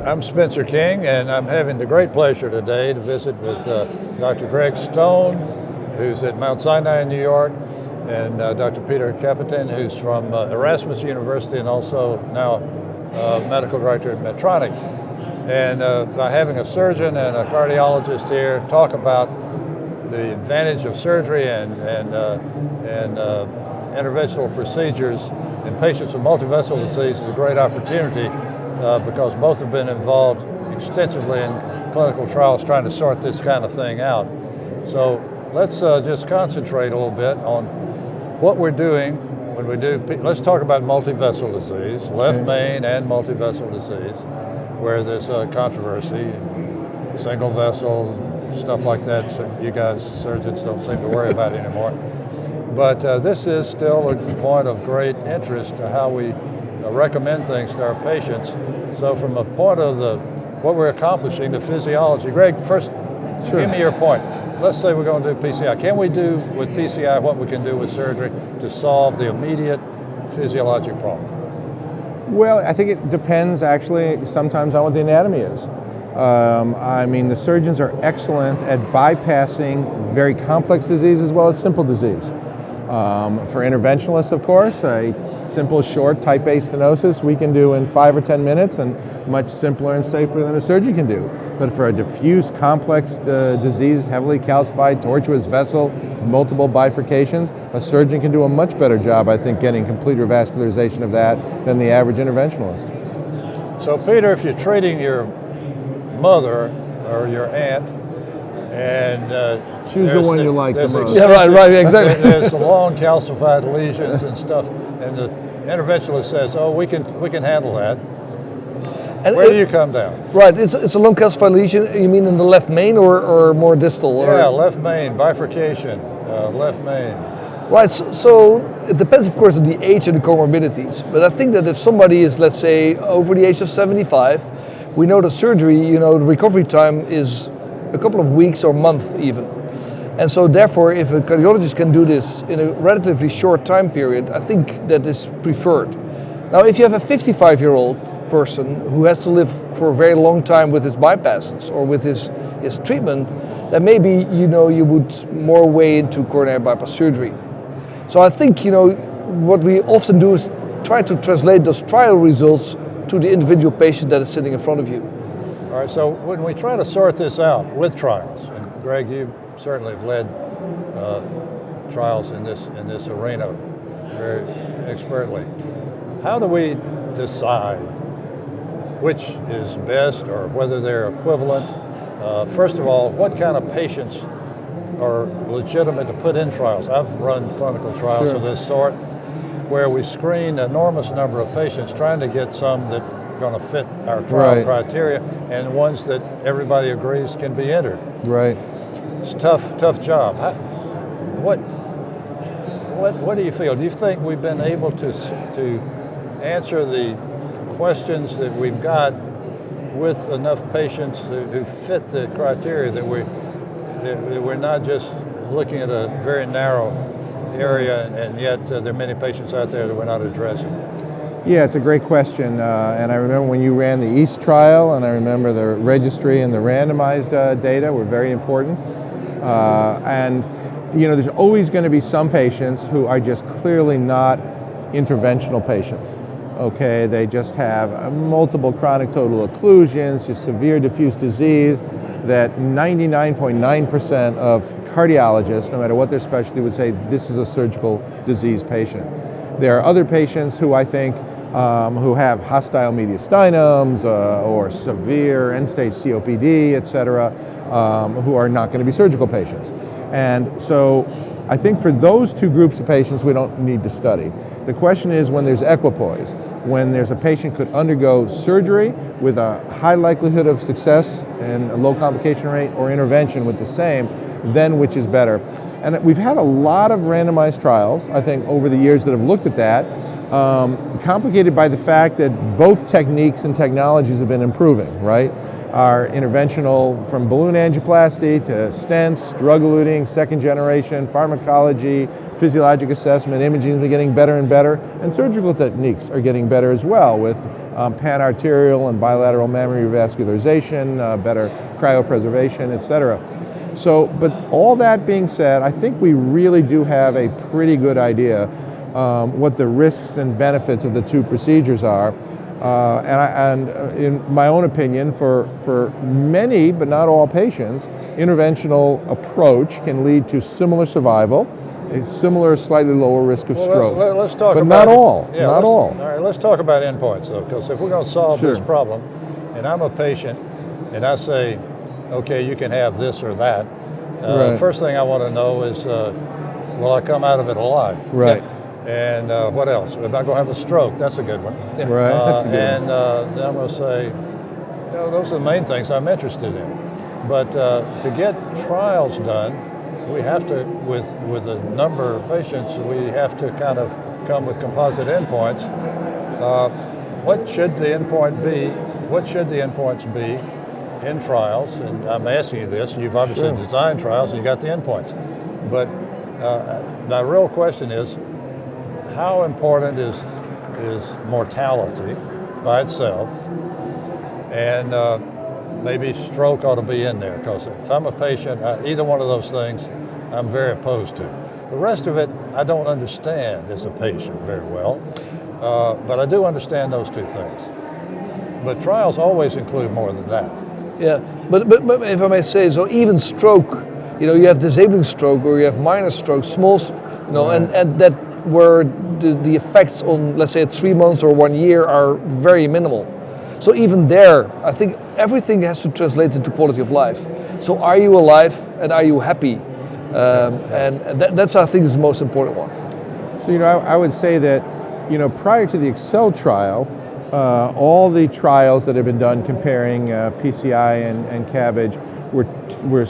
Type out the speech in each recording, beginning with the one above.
I'm Spencer King, and I'm having the great pleasure today to visit with Dr. Gregg who's at Mount Sinai in New York, and Dr. Pieter Kappetein, who's from Erasmus University and also now medical director at Medtronic. And by having a surgeon and a cardiologist here talk about the advantage of surgery and interventional procedures in patients with multivessel disease is a great opportunity because both have been involved extensively in clinical trials trying to sort this kind of thing out. So let's just concentrate a little bit on what we're doing when we do, let's talk about multivessel disease, left main and multivessel disease, where there's controversy, single vessel, stuff like that, so you guys, surgeons, don't seem to worry about it anymore. But this is still a point of great interest to how we recommend things to our patients. So from a point of what we're accomplishing, the physiology. Gregg, first, give me your point. Let's say we're going to do PCI. Can we do with PCI what we can do with surgery to solve the immediate physiologic problem? Well, I think it depends actually sometimes on what the anatomy is. I mean, the surgeons are excellent at bypassing very complex disease as well as simple disease. For interventionalists, of course, a simple, short type A stenosis we can do in 5 or 10 minutes and much simpler and safer than a surgeon can do. But for a diffuse, complex disease, heavily calcified, tortuous vessel, multiple bifurcations, a surgeon can do a much better job, I think, getting complete revascularization of that than the average interventionalist. So, Pieter, if you're treating your mother or your aunt, and choose the one you like the most. Yeah, right, exactly. There's the long calcified lesions and stuff, and the interventionalist says, "Oh, we can handle that." And where do you come down? Right, it's a long calcified lesion. You mean in the left main or more distal? Yeah, left main bifurcation, left main. Right, so it depends, of course, on the age and the comorbidities. But I think that if somebody is, let's say, over the age of 75, we know that surgery, the recovery time is a couple of weeks or month even. And so therefore, if a cardiologist can do this in a relatively short time period, I think that is preferred. Now, if you have a 55-year-old person who has to live for a very long time with his bypasses or with his treatment, then maybe, you would more weigh into coronary bypass surgery. So I think, what we often do is try to translate those trial results to the individual patient that is sitting in front of you. All right, so when we try to sort this out with trials, and Gregg, you certainly have led trials in this arena very expertly, how do we decide which is best or whether they're equivalent? First of all, what kind of patients are legitimate to put in trials? I've run clinical trials of this sort where we screen an enormous number of patients trying to get some that are going to fit our trial criteria and ones that everybody agrees can be entered. Right. It's a tough job. What do you feel? Do you think we've been able to answer the questions that we've got with enough patients who fit the criteria that we're not just looking at a very narrow area, and yet there are many patients out there that we're not addressing? Yeah, it's a great question, and I remember when you ran the EAST trial, and I remember the registry and the randomized data were very important. And there's always going to be some patients who are just clearly not interventional patients. Okay, they just have multiple chronic total occlusions, just severe diffuse disease that 99.9% of cardiologists, no matter what their specialty, would say this is a surgical disease patient. There are other patients who I think who have hostile mediastinums or severe end-stage COPD, et cetera, who are not going to be surgical patients. And so I think for those two groups of patients, we don't need to study. The question is when there's equipoise, when there's a patient could undergo surgery with a high likelihood of success and a low complication rate, or intervention with the same, then which is better? And we've had a lot of randomized trials, I think, over the years that have looked at that, complicated by the fact that both techniques and technologies have been improving, right? Our interventional, from balloon angioplasty to stents, drug-eluting, second generation, pharmacology, physiologic assessment, imaging has been getting better and better, and surgical techniques are getting better as well with pan-arterial and bilateral mammary revascularization, better cryopreservation, et cetera. So, but all that being said, I think we really do have a pretty good idea what the risks and benefits of the two procedures are. And in my own opinion, for many, but not all patients, interventional approach can lead to similar survival, a similar, slightly lower risk of stroke. Let's talk but about not all, yeah, not all. All right, let's talk about endpoints though, because if we're going to solve Sure. this problem, and I'm a patient, and I say, okay, you can have this or that, Right. first thing I want to know is, will I come out of it alive? Right. And what else? Am I going to have a stroke? That's a good one. Yeah. Right. That's a good And then I'm going to say, you know, those are the main things I'm interested in. But to get trials done, we have to, with a number of patients, we have to kind of come with composite endpoints. What should the endpoint be? What should the endpoints be in trials? And I'm asking you this. You've obviously Sure. designed trials and you got the endpoints. But my real question is, how important is mortality by itself? And maybe stroke ought to be in there, because if I'm a patient, either one of those things I'm very opposed to. The rest of it I don't understand as a patient very well, but I do understand those two things. But trials always include more than that. Yeah, but if I may say, so even stroke, you know, you have disabling stroke or you have minor stroke, small, you know, and that where the effects on, let's say, at 3 months or 1 year are very minimal. So even there, I think everything has to translate into quality of life. So are you alive and are you happy? And that's, I think, is the most important one. So, you know, I would say that, you know, prior to the Excel trial, all the trials that have been done comparing PCI and CABG were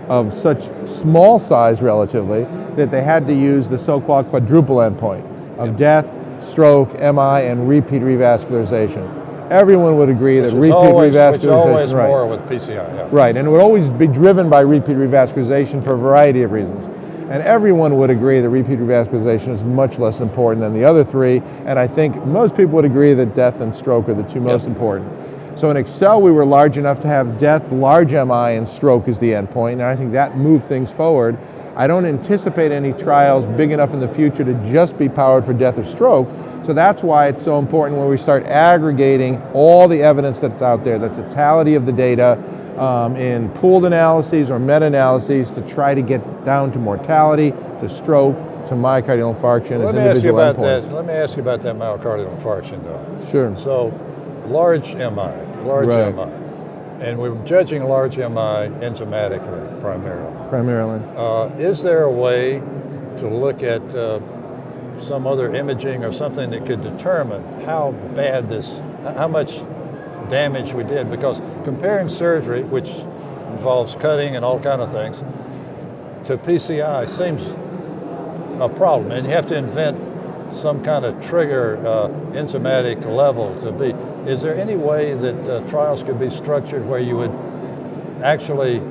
of such small size relatively that they had to use the so-called quadruple endpoint of death, stroke, MI, and repeat revascularization. Everyone would agree that repeat revascularization, which is always more with PCI, yeah. Right, and it would always be driven by repeat revascularization for a variety of reasons. And everyone would agree that repeat revascularization is much less important than the other three, and I think most people would agree that death and stroke are the two most important. So in Excel, we were large enough to have death, large MI, and stroke as the endpoint, and I think that moved things forward. I don't anticipate any trials big enough in the future to just be powered for death or stroke, so that's why it's so important when we start aggregating all the evidence that's out there, the totality of the data, in pooled analyses or meta-analyses to try to get down to mortality, to stroke, to myocardial infarction as individual endpoints. Let me ask you about that myocardial infarction, though. Sure. So, large MI, and we're judging large MI enzymatically primarily. Primarily. Is there a way to look at some other imaging or something that could determine how bad how much damage we did? Because comparing surgery, which involves cutting and all kind of things, to PCI seems a problem, and you have to invent some kind of trigger enzymatic level to be. Is there any way that trials could be structured where you would actually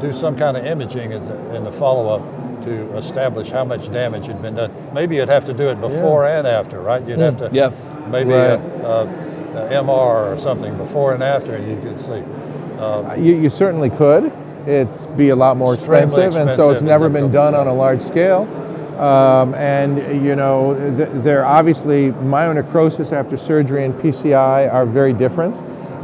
do some kind of imaging in the follow-up to establish how much damage had been done? Maybe you'd have to do it before and after, right? You'd have to maybe a MR or something before and after, and you could see. You certainly could. It'd be a lot more expensive, and so it's never been done on a large scale. And you know, there obviously myonecrosis after surgery and PCI are very different,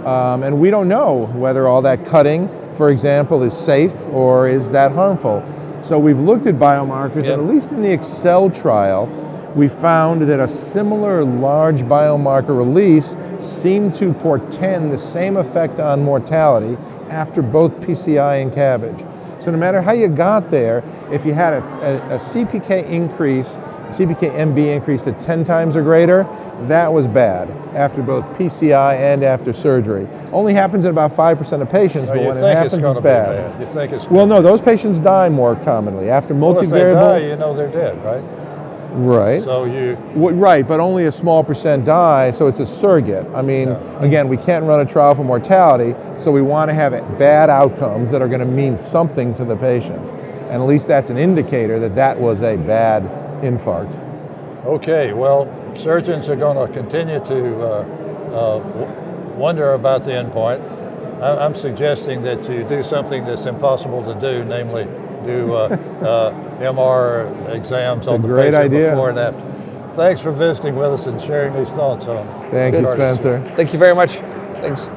and we don't know whether all that cutting, for example, is safe or is that harmful. So we've looked at biomarkers, and at least in the Excel trial, we found that a similar large biomarker release seemed to portend the same effect on mortality after both PCI and CABG. So no matter how you got there, if you had a CPK increase, CPK-MB increase to 10 times or greater, that was bad after both PCI and after surgery. Only happens in about 5% of patients, but when it happens, it's bad. You think it's well, no, those patients die more commonly after multivariable. Well, if they die, you know they're dead, right? Right. So right, but only a small percent die, so it's a surrogate. I mean, again, we can't run a trial for mortality, so we want to have bad outcomes that are going to mean something to the patient. And at least that's an indicator that that was a bad infarct. Okay, well, surgeons are going to continue to wonder about the endpoint. I'm suggesting that you do something that's impossible to do, namely do MR exams on the patient before and after. Thanks for visiting with us and sharing these thoughts on. Thank you, Spencer. Thank you very much. Thanks.